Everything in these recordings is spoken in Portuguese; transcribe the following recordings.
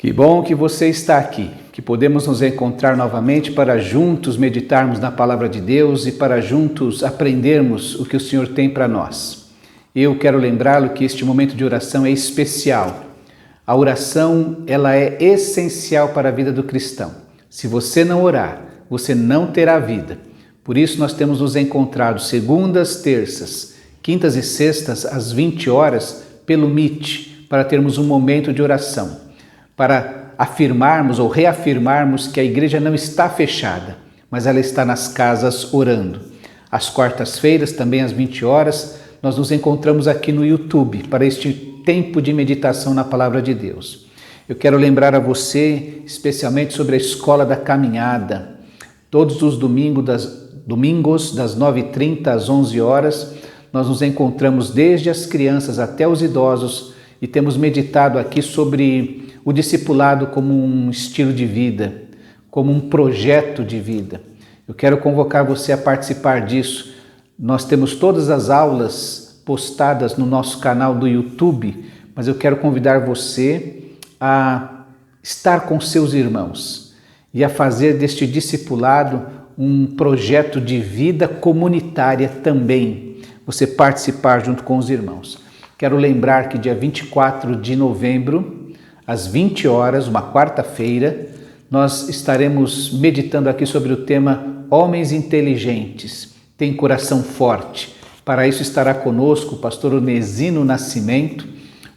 Que bom que você está aqui, que podemos nos encontrar novamente para juntos meditarmos na Palavra de Deus e para juntos aprendermos o que o Senhor tem para nós. Eu quero lembrá-lo que este momento de oração é especial. A oração, ela é essencial para a vida do cristão. Se você não orar, você não terá vida. Por isso nós temos nos encontrado segundas, terças, quintas e sextas às 20 horas pelo Meet, para termos um momento de oração, para afirmarmos ou reafirmarmos que a igreja não está fechada, mas ela está nas casas orando. Às quartas-feiras, também às 20 horas, nós nos encontramos aqui no YouTube para este tempo de meditação na Palavra de Deus. Eu quero lembrar a você, especialmente sobre a Escola da Caminhada. Todos os domingos, das 9h30 às 11 horas, nós nos encontramos desde as crianças até os idosos e temos meditado aqui sobre o discipulado como um estilo de vida, como um projeto de vida. Eu quero convocar você a participar disso. Nós temos todas as aulas postadas no nosso canal do YouTube, mas eu quero convidar você a estar com seus irmãos e a fazer deste discipulado um projeto de vida comunitária também. Você participar junto com os irmãos. Quero lembrar que dia 24 de novembro, às 20 horas, uma quarta-feira, nós estaremos meditando aqui sobre o tema Homens Inteligentes, Têm Coração Forte. Para isso estará conosco o pastor Onesino Nascimento,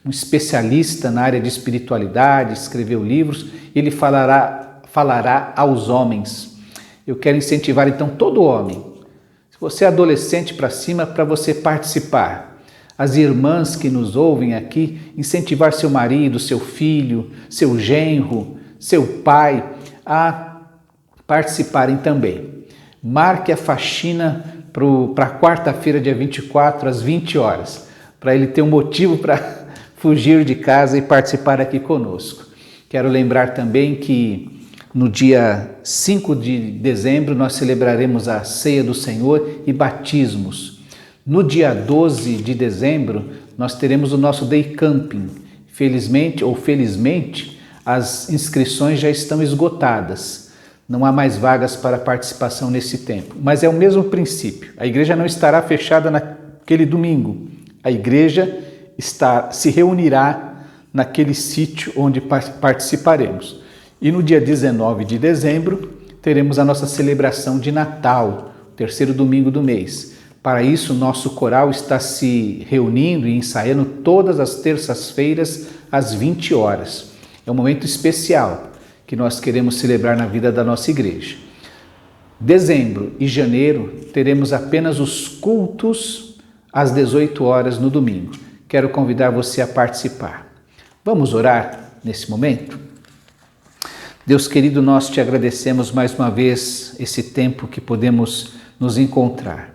um especialista na área de espiritualidade, escreveu livros, ele falará aos homens. Eu quero incentivar então todo homem, se você é adolescente para cima, para você participar. As irmãs que nos ouvem aqui, incentivar seu marido, seu filho, seu genro, seu pai a participarem também. Marque a faxina para quarta-feira, dia 24, às 20 horas, para ele ter um motivo para fugir de casa e participar aqui conosco. Quero lembrar também que no dia 5 de dezembro nós celebraremos a Ceia do Senhor e batismos. No dia 12 de dezembro nós teremos o nosso Day Camping. Felizmente, as inscrições já estão esgotadas. Não há mais vagas para participação nesse tempo. Mas é o mesmo princípio. A igreja não estará fechada naquele domingo. A igreja se reunirá naquele sítio onde participaremos. E no dia 19 de dezembro, teremos a nossa celebração de Natal, terceiro domingo do mês. Para isso, nosso coral está se reunindo e ensaiando todas as terças-feiras, às 20 horas. É um momento especial que nós queremos celebrar na vida da nossa igreja. Dezembro e janeiro, teremos apenas os cultos às 18 horas no domingo. Quero convidar você a participar. Vamos orar nesse momento? Deus querido, nós te agradecemos mais uma vez esse tempo que podemos nos encontrar.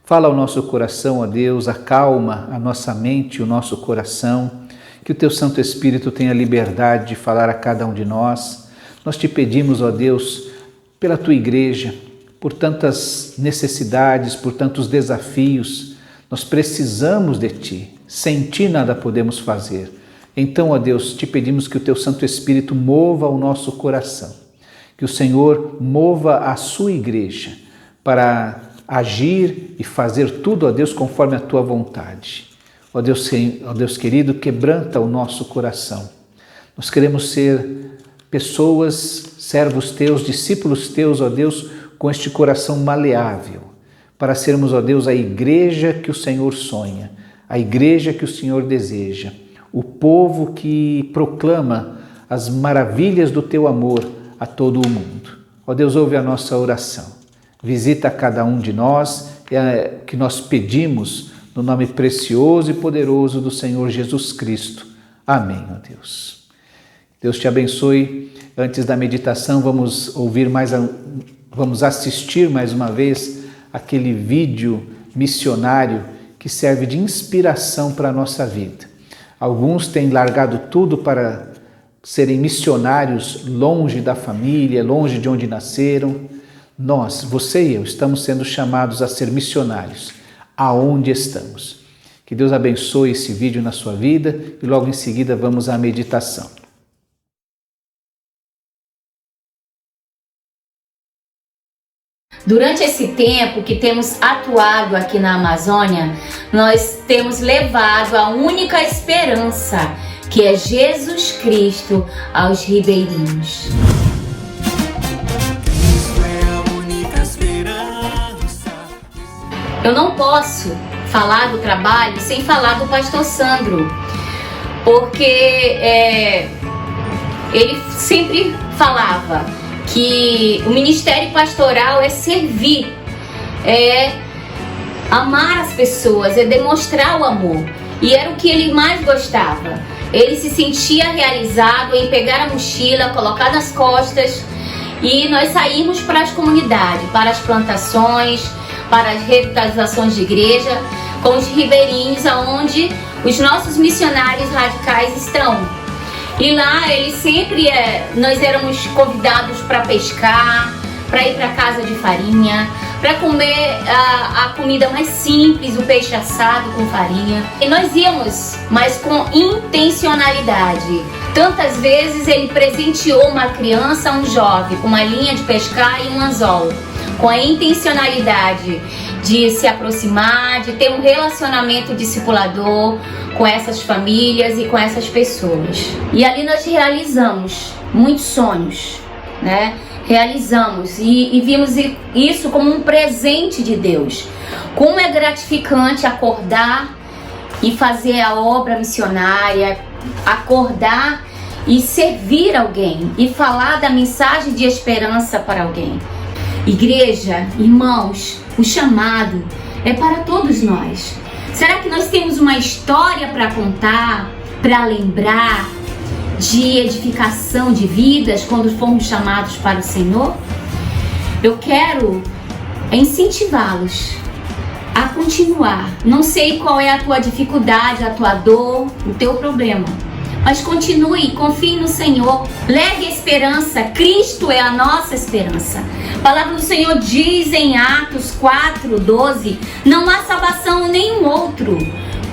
Fala ao nosso coração, ó Deus, acalma a nossa mente e o nosso coração, que o teu Santo Espírito tenha liberdade de falar a cada um de nós. Nós te pedimos, ó Deus, pela tua igreja, por tantas necessidades, por tantos desafios, nós precisamos de ti, sem ti nada podemos fazer. Então, ó Deus, te pedimos que o teu Santo Espírito mova o nosso coração, que o Senhor mova a sua igreja para agir e fazer tudo, ó Deus, conforme a tua vontade. Ó Deus querido, quebranta o nosso coração. Nós queremos ser pessoas, servos teus, discípulos teus, ó Deus, com este coração maleável, para sermos, ó Deus, a igreja que o Senhor sonha, a igreja que o Senhor deseja, o povo que proclama as maravilhas do teu amor a todo o mundo. Ó Deus, ouve a nossa oração. Visita cada um de nós, que nós pedimos no nome precioso e poderoso do Senhor Jesus Cristo. Amém, ó Deus. Deus te abençoe. Antes da meditação, vamos assistir mais uma vez aquele vídeo missionário que serve de inspiração para a nossa vida. Alguns têm largado tudo para serem missionários longe da família, longe de onde nasceram. Nós, você e eu, estamos sendo chamados a ser missionários, aonde estamos. Que Deus abençoe esse vídeo na sua vida e logo em seguida vamos à meditação. Durante esse tempo que temos atuado aqui na Amazônia, nós temos levado a única esperança, que é Jesus Cristo, aos ribeirinhos. Eu não posso falar do trabalho sem falar do pastor Sandro, porque ele sempre falava que o ministério pastoral é servir, é amar as pessoas, é demonstrar o amor. E era o que ele mais gostava. Ele se sentia realizado em pegar a mochila, colocar nas costas e nós saímos para as comunidades, para as plantações, para as revitalizações de igreja, com os ribeirinhos, aonde os nossos missionários radicais estão. E lá nós éramos convidados para pescar, para ir para casa de farinha, para comer a comida mais simples, o peixe assado com farinha. E nós íamos, mas com intencionalidade. Tantas vezes ele presenteou uma criança, um jovem, com uma linha de pescar e um anzol, com a intencionalidade de se aproximar, de ter um relacionamento discipulador com essas famílias e com essas pessoas. E ali nós realizamos muitos sonhos, né? Realizamos e vimos isso como um presente de Deus. Como é gratificante acordar e fazer a obra missionária, acordar e servir alguém e falar da mensagem de esperança para alguém. Igreja, irmãos, o chamado é para todos nós. Será que nós temos uma história para contar, para lembrar, de edificação de vidas quando fomos chamados para o Senhor? Eu quero incentivá-los a continuar. Não sei qual é a tua dificuldade, a tua dor, o teu problema, mas continue, confie no Senhor, leve esperança. Cristo é a nossa esperança. A palavra do Senhor diz em Atos 4:12: não há salvação em nenhum outro,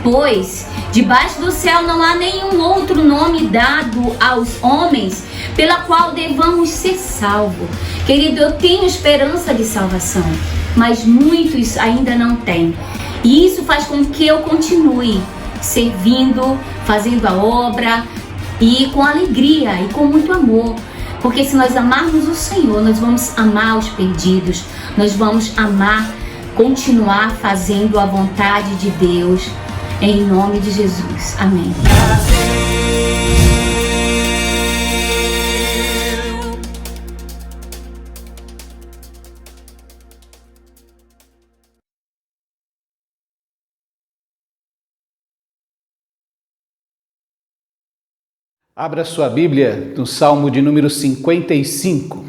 pois debaixo do céu não há nenhum outro nome dado aos homens pela qual devamos ser salvos. Querido, eu tenho esperança de salvação, mas muitos ainda não têm. E isso faz com que eu continue servindo, fazendo a obra e com alegria e com muito amor. Porque se nós amarmos o Senhor, nós vamos amar os perdidos, nós vamos amar, continuar fazendo a vontade de Deus, em nome de Jesus. Amém. Abra sua Bíblia no Salmo de número 55.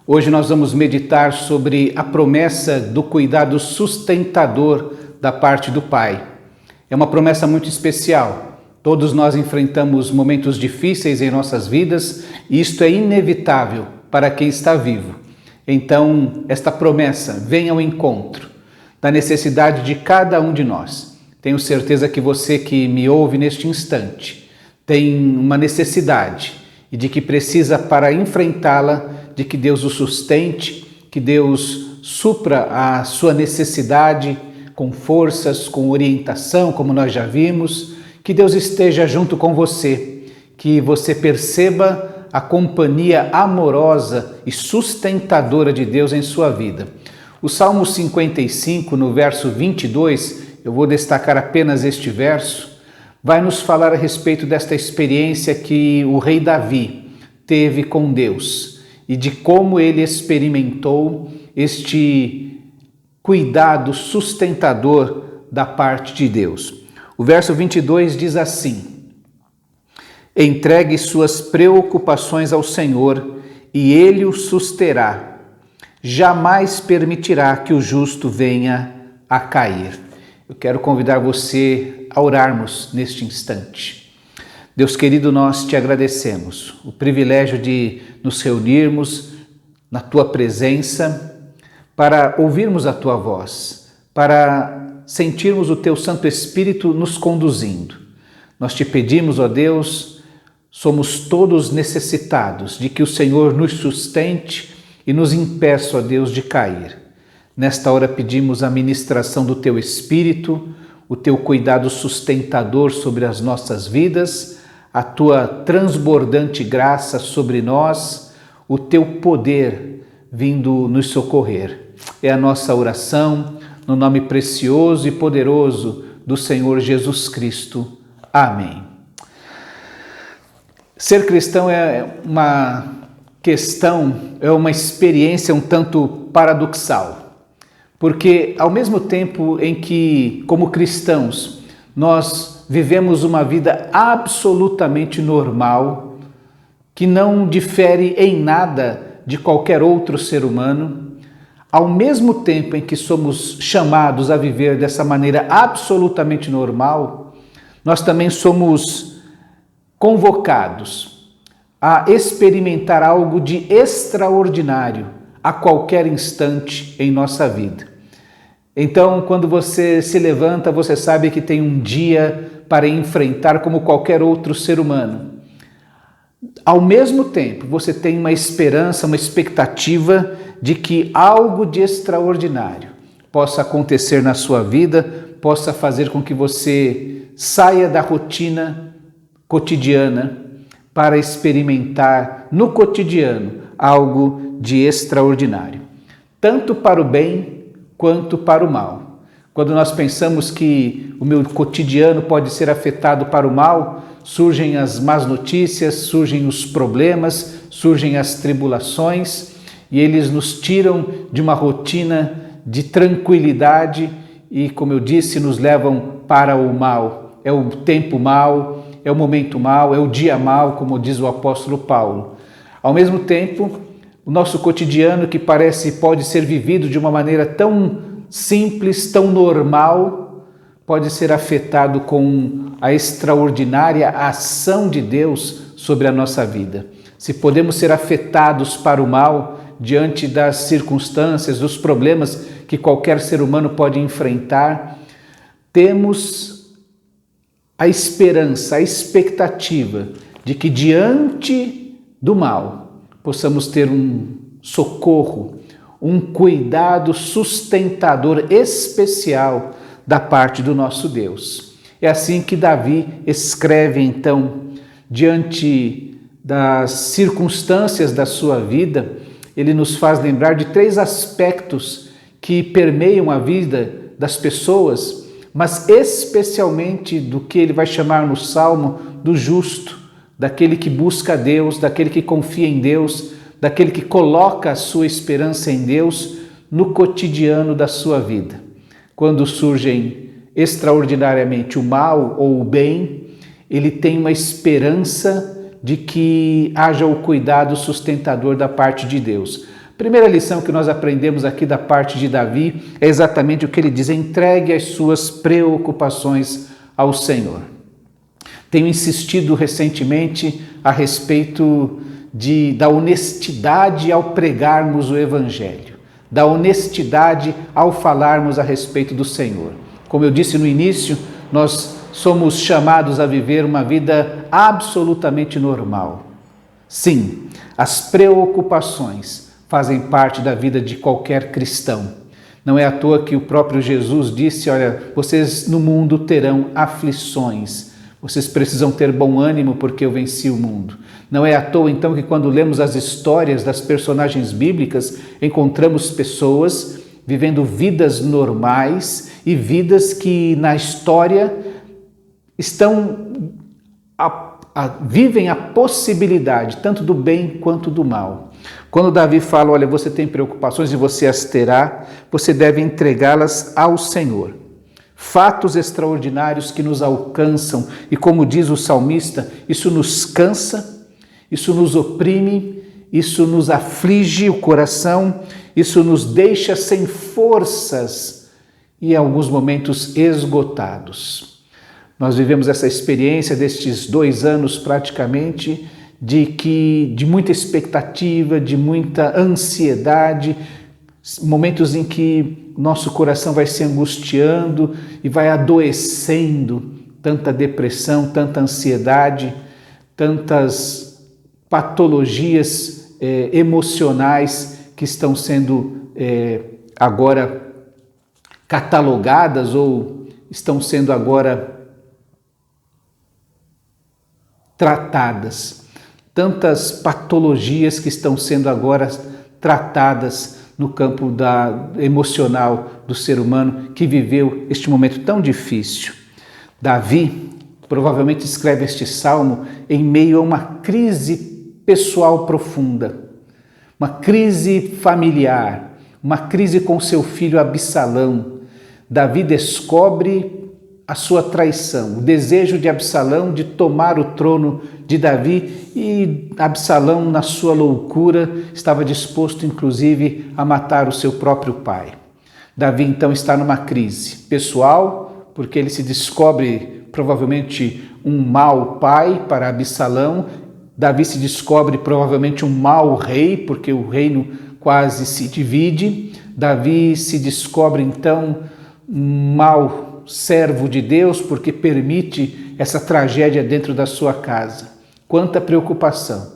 Hoje nós vamos meditar sobre a promessa do cuidado sustentador da parte do Pai. É uma promessa muito especial. Todos nós enfrentamos momentos difíceis em nossas vidas e isto é inevitável para quem está vivo. Então, esta promessa vem ao encontro da necessidade de cada um de nós. Tenho certeza que você que me ouve neste instante tem uma necessidade e de que precisa, para enfrentá-la, de que Deus o sustente, que Deus supra a sua necessidade com forças, com orientação, como nós já vimos, que Deus esteja junto com você, que você perceba a companhia amorosa e sustentadora de Deus em sua vida. O Salmo 55, no verso 22, eu vou destacar apenas este verso, vai nos falar a respeito desta experiência que o rei Davi teve com Deus e de como ele experimentou este cuidado sustentador da parte de Deus. O verso 22 diz assim: entregue suas preocupações ao Senhor e Ele o susterá. Jamais permitirá que o justo venha a cair. Eu quero convidar você a orarmos neste instante. Deus querido, nós te agradecemos o privilégio de nos reunirmos na Tua presença para ouvirmos a Tua voz, para sentirmos o Teu Santo Espírito nos conduzindo. Nós te pedimos, ó Deus, somos todos necessitados de que o Senhor nos sustente e nos impeça, ó Deus, de cair. Nesta hora pedimos a ministração do Teu Espírito, o Teu cuidado sustentador sobre as nossas vidas, a Tua transbordante graça sobre nós, o Teu poder vindo nos socorrer. É a nossa oração, no nome precioso e poderoso do Senhor Jesus Cristo. Amém. Ser cristão é uma questão, é uma experiência um tanto paradoxal, porque ao mesmo tempo em que, como cristãos, nós vivemos uma vida absolutamente normal, que não difere em nada de qualquer outro ser humano, ao mesmo tempo em que somos chamados a viver dessa maneira absolutamente normal, nós também somos convocados a experimentar algo de extraordinário a qualquer instante em nossa vida. Então, quando você se levanta, você sabe que tem um dia para enfrentar como qualquer outro ser humano. Ao mesmo tempo, você tem uma esperança, uma expectativa de que algo de extraordinário possa acontecer na sua vida, possa fazer com que você saia da rotina cotidiana para experimentar no cotidiano algo de extraordinário, tanto para o bem quanto para o mal. Quando nós pensamos que o meu cotidiano pode ser afetado para o mal, surgem as más notícias, surgem os problemas, surgem as tribulações e eles nos tiram de uma rotina de tranquilidade e, como eu disse, nos levam para o mal. É o tempo mau, é o momento mau, é o dia mau, como diz o apóstolo Paulo. Ao mesmo tempo, o nosso cotidiano, que pode ser vivido de uma maneira tão simples, tão normal, pode ser afetado com a extraordinária ação de Deus sobre a nossa vida. Se podemos ser afetados para o mal diante das circunstâncias, dos problemas que qualquer ser humano pode enfrentar, temos a esperança, a expectativa de que diante do mal possamos ter um socorro, um cuidado sustentador especial da parte do nosso Deus. É assim que Davi escreve então, diante das circunstâncias da sua vida, ele nos faz lembrar de 3 aspectos que permeiam a vida das pessoas, mas especialmente do que ele vai chamar no Salmo do justo, daquele que busca Deus, daquele que confia em Deus, daquele que coloca a sua esperança em Deus no cotidiano da sua vida. Quando surgem extraordinariamente o mal ou o bem, ele tem uma esperança de que haja o cuidado sustentador da parte de Deus. A primeira lição que nós aprendemos aqui da parte de Davi é exatamente o que ele diz: entregue as suas preocupações ao Senhor. Tenho insistido recentemente a respeito da honestidade ao pregarmos o Evangelho, da honestidade ao falarmos a respeito do Senhor. Como eu disse no início, nós somos chamados a viver uma vida absolutamente normal. Sim, as preocupações fazem parte da vida de qualquer cristão. Não é à toa que o próprio Jesus disse: olha, vocês no mundo terão aflições, vocês precisam ter bom ânimo porque eu venci o mundo. Não é à toa então que quando lemos as histórias das personagens bíblicas, encontramos pessoas vivendo vidas normais e vidas que na história vivem a possibilidade tanto do bem quanto do mal. Quando Davi fala, olha, você tem preocupações e você as terá, você deve entregá-las ao Senhor. Fatos extraordinários que nos alcançam e, como diz o salmista, isso nos cansa, isso nos oprime, isso nos aflige o coração, isso nos deixa sem forças e, em alguns momentos, esgotados. Nós vivemos essa experiência destes 2 anos praticamente de muita expectativa, de muita ansiedade, momentos em que nosso coração vai se angustiando e vai adoecendo, tanta depressão, tanta ansiedade, tantas patologias emocionais que estão sendo agora catalogadas ou estão sendo agora tratadas. Tantas patologias que estão sendo agora tratadas no campo emocional do ser humano que viveu este momento tão difícil. Davi provavelmente escreve este salmo em meio a uma crise pessoal profunda, uma crise familiar, uma crise com seu filho Absalão. Davi descobre a sua traição, o desejo de Absalão de tomar o trono de Davi, e Absalão, na sua loucura, estava disposto inclusive a matar o seu próprio pai. Davi então está numa crise pessoal, porque ele se descobre provavelmente um mau pai para Absalão. Davi se descobre provavelmente um mau rei, porque o reino quase se divide. Davi se descobre então um mau servo de Deus, porque permite essa tragédia dentro da sua casa. Quanta preocupação,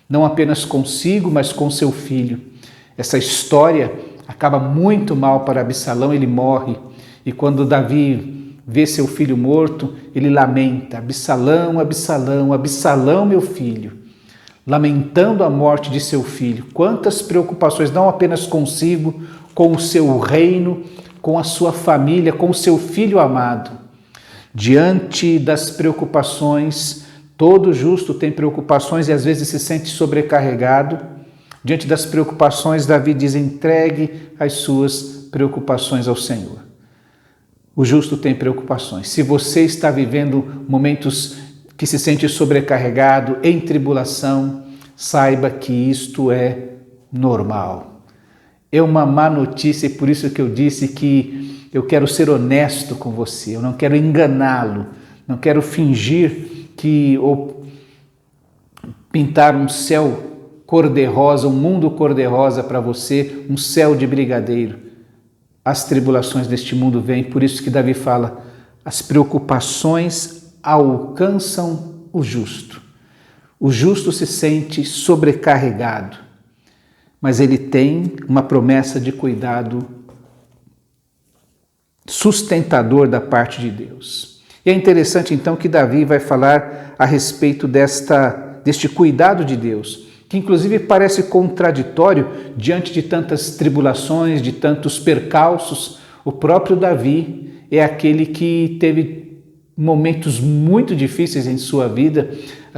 não apenas consigo, mas com seu filho. Essa história acaba muito mal para Absalão, ele morre. E quando Davi vê seu filho morto, ele lamenta: Absalão, Absalão, Absalão, meu filho. Lamentando a morte de seu filho. Quantas preocupações, não apenas consigo, com o seu reino, com a sua família, com o seu filho amado. Diante das preocupações, todo justo tem preocupações e às vezes se sente sobrecarregado. Diante das preocupações, Davi diz: entregue as suas preocupações ao Senhor. O justo tem preocupações. Se você está vivendo momentos que se sente sobrecarregado, em tribulação, saiba que isto é normal. É uma má notícia e por isso que eu disse que eu quero ser honesto com você, eu não quero enganá-lo, não quero fingir ou pintar um céu cor-de-rosa, um mundo cor-de-rosa para você, um céu de brigadeiro. As tribulações deste mundo vêm, por isso que Davi fala: as preocupações alcançam o justo. O justo se sente sobrecarregado, mas ele tem uma promessa de cuidado sustentador da parte de Deus. E é interessante então que Davi vai falar a respeito deste cuidado de Deus, que inclusive parece contraditório diante de tantas tribulações, de tantos percalços. O próprio Davi é aquele que teve momentos muito difíceis em sua vida.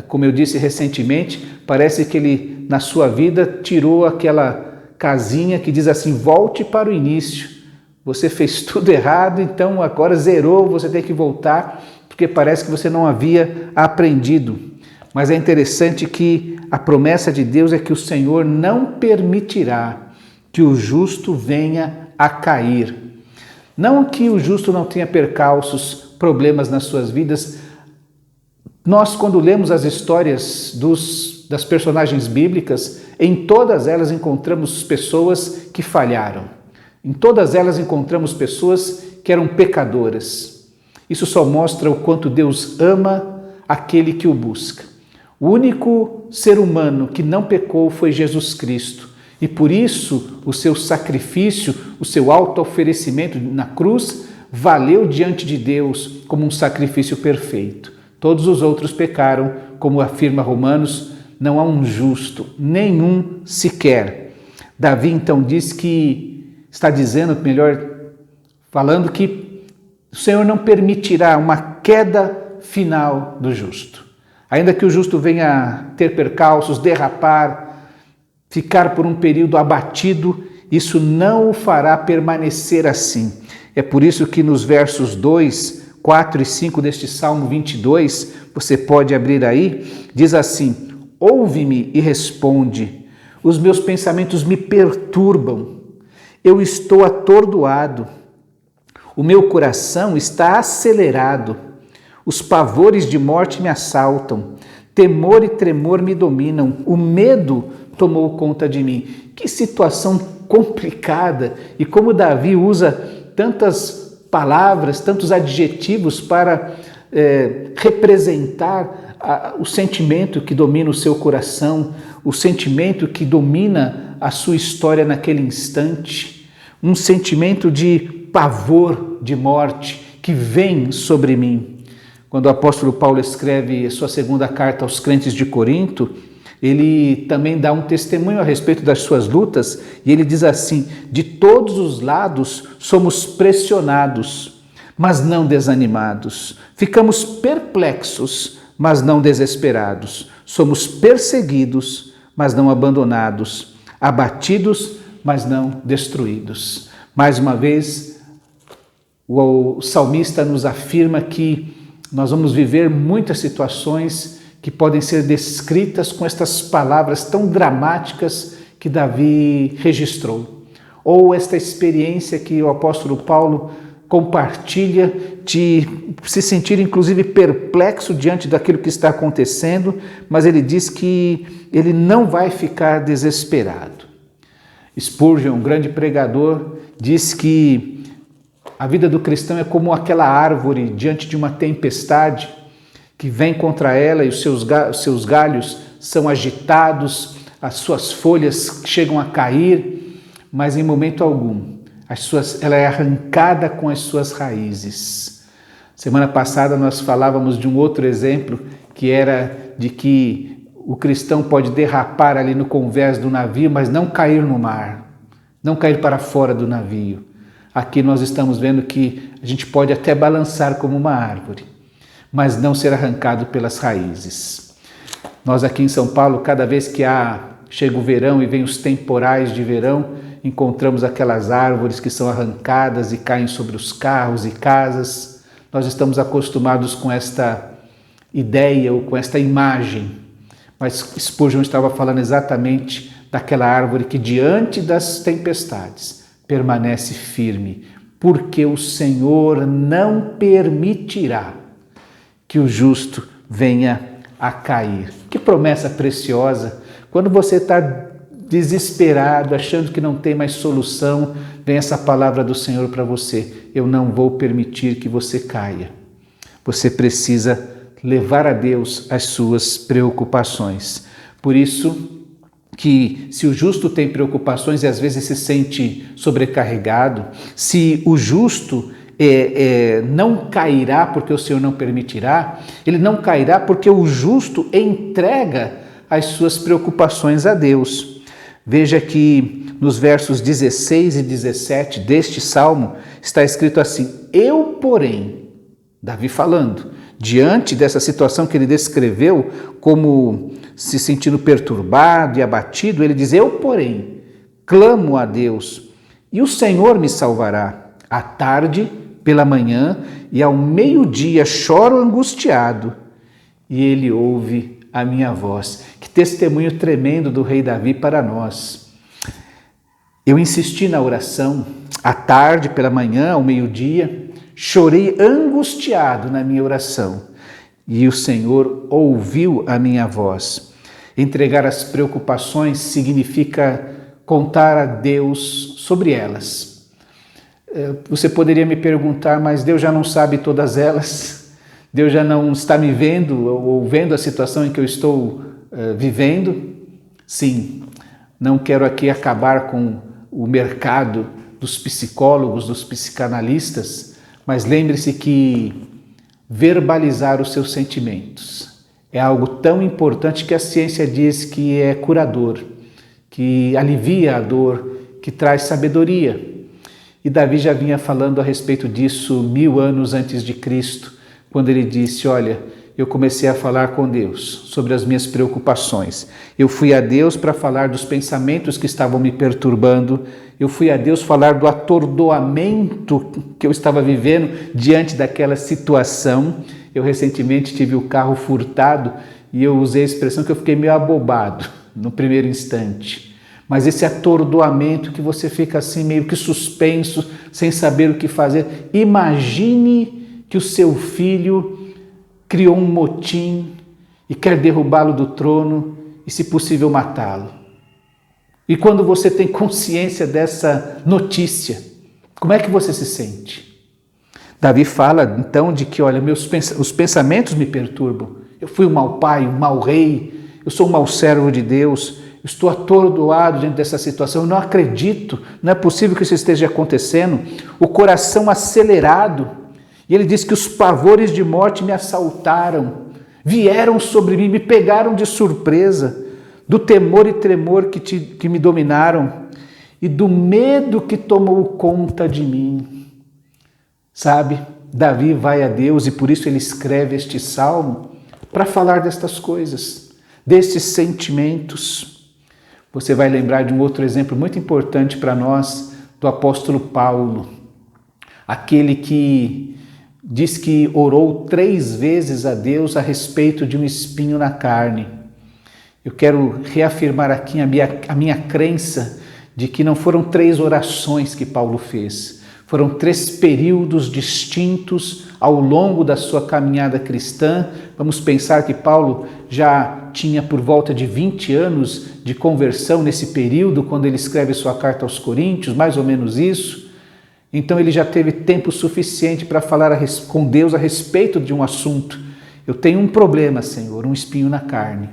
Como eu disse recentemente, parece que ele na sua vida tirou aquela casinha que diz assim: volte para o início. Você fez tudo errado, então agora zerou, você tem que voltar, porque parece que você não havia aprendido. Mas é interessante que a promessa de Deus é que o Senhor não permitirá que o justo venha a cair. Não que o justo não tenha percalços, problemas nas suas vidas. Nós, quando lemos as histórias das personagens bíblicas, em todas elas encontramos pessoas que falharam. Em todas elas encontramos pessoas que eram pecadoras. Isso só mostra o quanto Deus ama aquele que o busca. O único ser humano que não pecou foi Jesus Cristo. E por isso o seu sacrifício, o seu auto-oferecimento na cruz, valeu diante de Deus como um sacrifício perfeito. Todos os outros pecaram, como afirma Romanos, não há um justo, nenhum sequer. Davi então diz que falando que o Senhor não permitirá uma queda final do justo. Ainda que o justo venha ter percalços, derrapar, ficar por um período abatido, isso não o fará permanecer assim. É por isso que nos versos 2, 4 e 5 deste Salmo 22, você pode abrir aí, diz assim: ouve-me e responde, os meus pensamentos me perturbam. Eu estou atordoado, o meu coração está acelerado, os pavores de morte me assaltam, temor e tremor me dominam, o medo tomou conta de mim. Que situação complicada! E como Davi usa tantas palavras, tantos adjetivos para representar o sentimento que domina o seu coração, o sentimento que domina a sua história naquele instante. um sentimento de pavor de morte que vem sobre mim. Quando o apóstolo Paulo escreve sua segunda carta aos crentes de Corinto, ele também dá um testemunho a respeito das suas lutas e ele diz assim: de todos os lados somos pressionados, mas não desanimados. Ficamos perplexos, mas não desesperados. Somos perseguidos, mas não abandonados. Abatidos, mas não destruídos. Mais uma vez, o salmista nos afirma que nós vamos viver muitas situações que podem ser descritas com estas palavras tão dramáticas que Davi registrou. Ou esta experiência que o apóstolo Paulo compartilha de se sentir inclusive perplexo diante daquilo que está acontecendo, mas ele diz que ele não vai ficar desesperado. Spurgeon, um grande pregador, diz que a vida do cristão é como aquela árvore diante de uma tempestade que vem contra ela e os seus galhos são agitados, as suas folhas chegam a cair, mas em momento algum ela é arrancada com as suas raízes. Semana passada nós falávamos de um outro exemplo, que era de que o cristão pode derrapar ali no convés do navio, mas não cair no mar, não cair para fora do navio. Aqui nós estamos vendo que a gente pode até balançar como uma árvore, mas não ser arrancado pelas raízes. Nós aqui em São Paulo, cada vez que chega o verão e vem os temporais de verão, encontramos aquelas árvores que são arrancadas e caem sobre os carros e casas. Nós estamos acostumados com esta ideia ou com esta imagem, mas Spurgeon estava falando exatamente daquela árvore que diante das tempestades permanece firme, porque o Senhor não permitirá que o justo venha a cair. Que promessa preciosa! Quando você está desesperado, achando que não tem mais solução, vem essa palavra do Senhor para você: eu não vou permitir que você caia. Você precisa levar a Deus as suas preocupações. Por isso que se o justo tem preocupações e às vezes se sente sobrecarregado, se o justo não cairá porque o Senhor não permitirá, ele não cairá porque o justo entrega as suas preocupações a Deus. Veja que nos versos 16 e 17 deste salmo está escrito assim: eu, porém, Davi falando, diante dessa situação que ele descreveu como se sentindo perturbado e abatido, ele diz: eu, porém, clamo a Deus e o Senhor me salvará. À tarde, pela manhã e ao meio-dia choro angustiado e ele ouve a minha voz. Que testemunho tremendo do rei Davi para nós. Eu insisti na oração, à tarde, pela manhã, ao meio-dia, chorei angustiado na minha oração e o Senhor ouviu a minha voz. Entregar as preocupações significa contar a Deus sobre elas. Você poderia me perguntar, mas Deus já não sabe todas elas? Deus já não está me vendo ou vendo a situação em que eu estou vivendo? Sim, não quero aqui acabar com o mercado dos psicólogos, dos psicanalistas, mas lembre-se que verbalizar os seus sentimentos é algo tão importante que a ciência diz que é curador, que alivia a dor, que traz sabedoria. E Davi já vinha falando a respeito disso 1000 anos antes de Cristo, quando ele disse: olha, eu comecei a falar com Deus sobre as minhas preocupações. Eu fui a Deus para falar dos pensamentos que estavam me perturbando. Eu fui a Deus falar do atordoamento que eu estava vivendo diante daquela situação. Eu recentemente tive o carro furtado e eu usei a expressão que eu fiquei meio abobado no primeiro instante. Mas esse atordoamento que você fica assim meio que suspenso, sem saber o que fazer. Imagine que o seu filho criou um motim e quer derrubá-lo do trono e, se possível, matá-lo. E quando você tem consciência dessa notícia, como é que você se sente? Davi fala então de que, olha, os pensamentos me perturbam. Eu fui um mau pai, um mau rei, eu sou um mau servo de Deus, estou atordoado diante dessa situação, eu não acredito, não é possível que isso esteja acontecendo. O coração acelerado. E ele diz que os pavores de morte me assaltaram, vieram sobre mim, me pegaram de surpresa, do temor e tremor que me dominaram e do medo que tomou conta de mim. Sabe, Davi vai a Deus e por isso ele escreve este salmo para falar destas coisas, destes sentimentos. Você vai lembrar de um outro exemplo muito importante para nós, do apóstolo Paulo, aquele que diz que orou 3 vezes a Deus a respeito de um espinho na carne. Eu quero reafirmar aqui a minha crença de que não foram 3 orações que Paulo fez, foram 3 períodos distintos ao longo da sua caminhada cristã. Vamos pensar que Paulo já tinha por volta de 20 anos de conversão nesse período, quando ele escreve sua carta aos Coríntios, mais ou menos isso. Então ele já teve tempo suficiente para falar com Deus a respeito de um assunto. Eu tenho um problema, Senhor, um espinho na carne.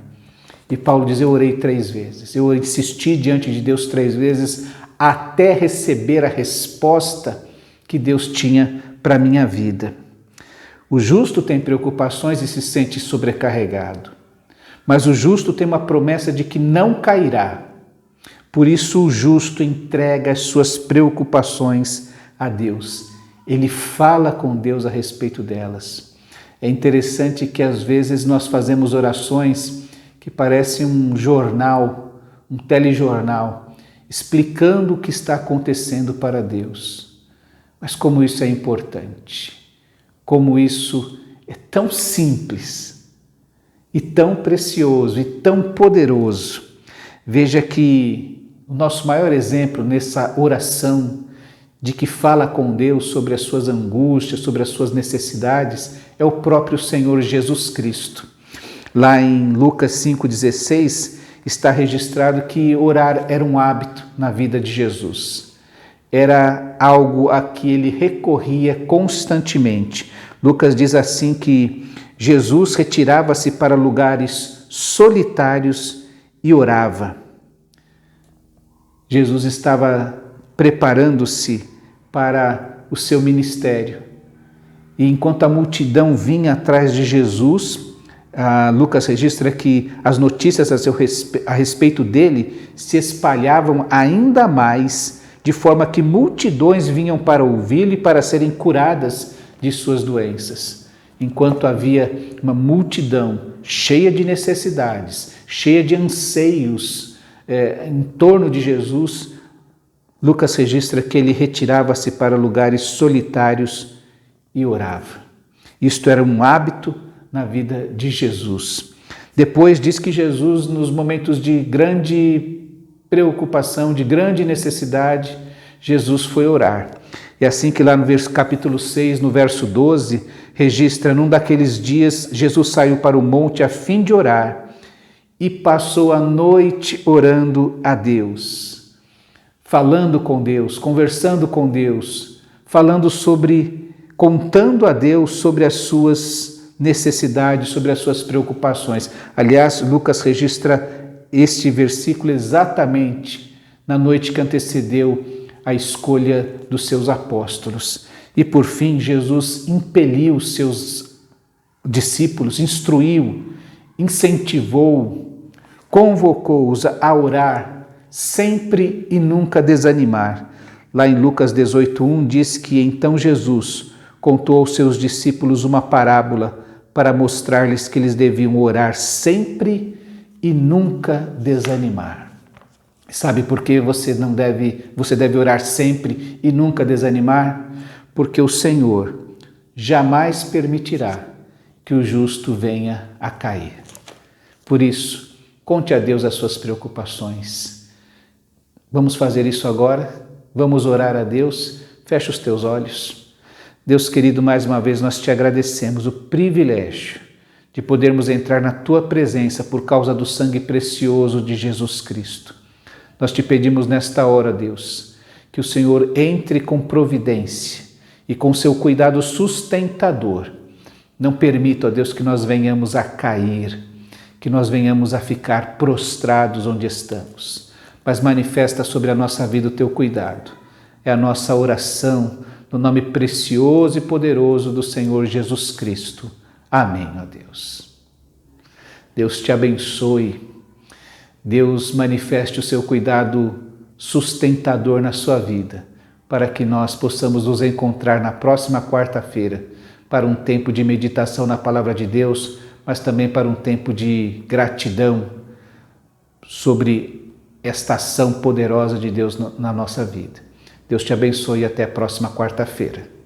E Paulo diz, eu orei 3 vezes. Eu insisti diante de Deus 3 vezes até receber a resposta que Deus tinha para a minha vida. O justo tem preocupações e se sente sobrecarregado. Mas o justo tem uma promessa de que não cairá. Por isso o justo entrega as suas preocupações a Deus. Ele fala com Deus a respeito delas. É interessante que às vezes nós fazemos orações que parecem um jornal, um telejornal, explicando o que está acontecendo para Deus. Mas como isso é importante, como isso é tão simples e tão precioso e tão poderoso. Veja que o nosso maior exemplo nessa oração de que fala com Deus sobre as suas angústias, sobre as suas necessidades, é o próprio Senhor Jesus Cristo. Lá em Lucas 5,16 está registrado que orar era um hábito na vida de Jesus. Era algo a que ele recorria constantemente. Lucas diz assim que Jesus retirava-se para lugares solitários e orava. Jesus estava preparando-se para o seu ministério. E enquanto a multidão vinha atrás de Jesus, Lucas registra que as notícias a respeito dele se espalhavam ainda mais, de forma que multidões vinham para ouvi-lo e para serem curadas de suas doenças. Enquanto havia uma multidão cheia de necessidades, cheia de anseios em torno de Jesus, Lucas registra que ele retirava-se para lugares solitários e orava. Isto era um hábito na vida de Jesus. Depois diz que Jesus, nos momentos de grande preocupação, de grande necessidade, Jesus foi orar. É assim que lá no capítulo 6, no verso 12, registra, num daqueles dias, Jesus saiu para o monte a fim de orar e passou a noite orando a Deus, falando com Deus, conversando com Deus, contando a Deus sobre as suas necessidades, sobre as suas preocupações. Aliás, Lucas registra este versículo exatamente na noite que antecedeu a escolha dos seus apóstolos. E por fim, Jesus impeliu os seus discípulos, instruiu, incentivou, convocou-os a orar, sempre e nunca desanimar. Lá em Lucas 18:1 diz que então Jesus contou aos seus discípulos uma parábola para mostrar-lhes que eles deviam orar sempre e nunca desanimar. Sabe por que você deve orar sempre e nunca desanimar? Porque o Senhor jamais permitirá que o justo venha a cair. Por isso, conte a Deus as suas preocupações. Vamos fazer isso agora? Vamos orar a Deus? Fecha os teus olhos. Deus querido, mais uma vez nós te agradecemos o privilégio de podermos entrar na tua presença por causa do sangue precioso de Jesus Cristo. Nós te pedimos nesta hora, Deus, que o Senhor entre com providência e com seu cuidado sustentador. Não permita, ó Deus, que nós venhamos a cair, que nós venhamos a ficar prostrados onde estamos, mas manifesta sobre a nossa vida o teu cuidado. É a nossa oração no nome precioso e poderoso do Senhor Jesus Cristo. Amém, ó Deus. Deus te abençoe. Deus manifeste o seu cuidado sustentador na sua vida, para que nós possamos nos encontrar na próxima quarta-feira para um tempo de meditação na palavra de Deus, mas também para um tempo de gratidão sobre esta ação poderosa de Deus na nossa vida. Deus te abençoe e até a próxima quarta-feira.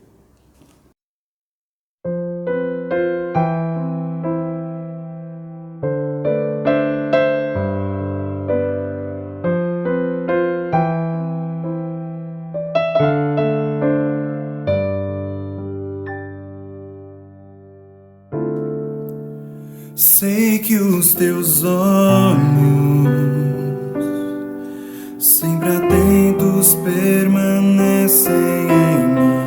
Sei que os teus olhos, sempre atentos, permanecem em mim.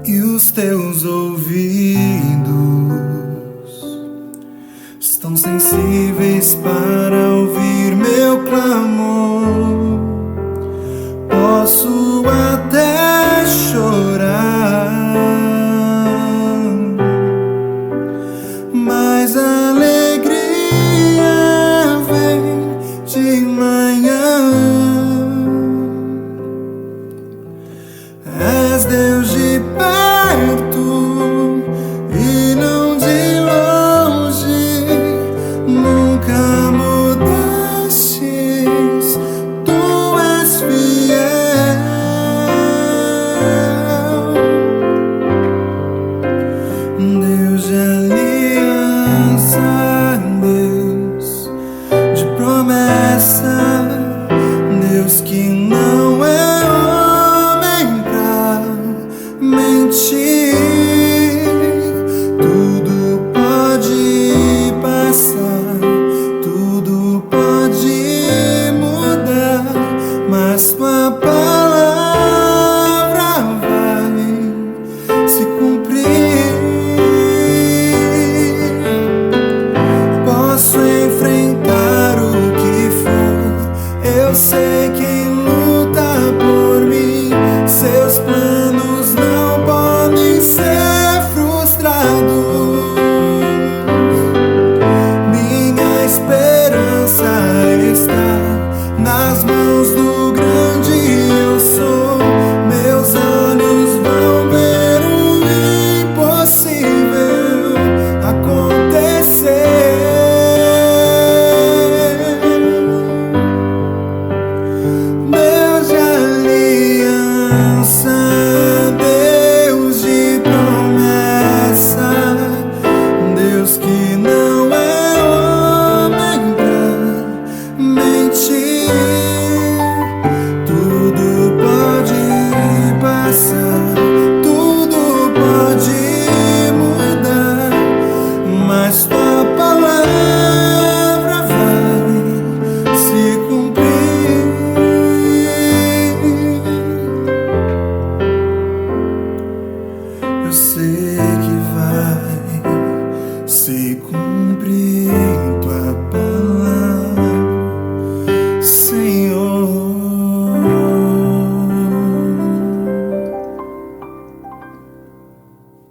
E os teus ouvidos estão sensíveis para ouvir meu clamor. Posso até chorar, mas a alegria vem de manhã. És Deus de perto e não de longe, nunca mudastes, tu és fiel. Deus de aliança,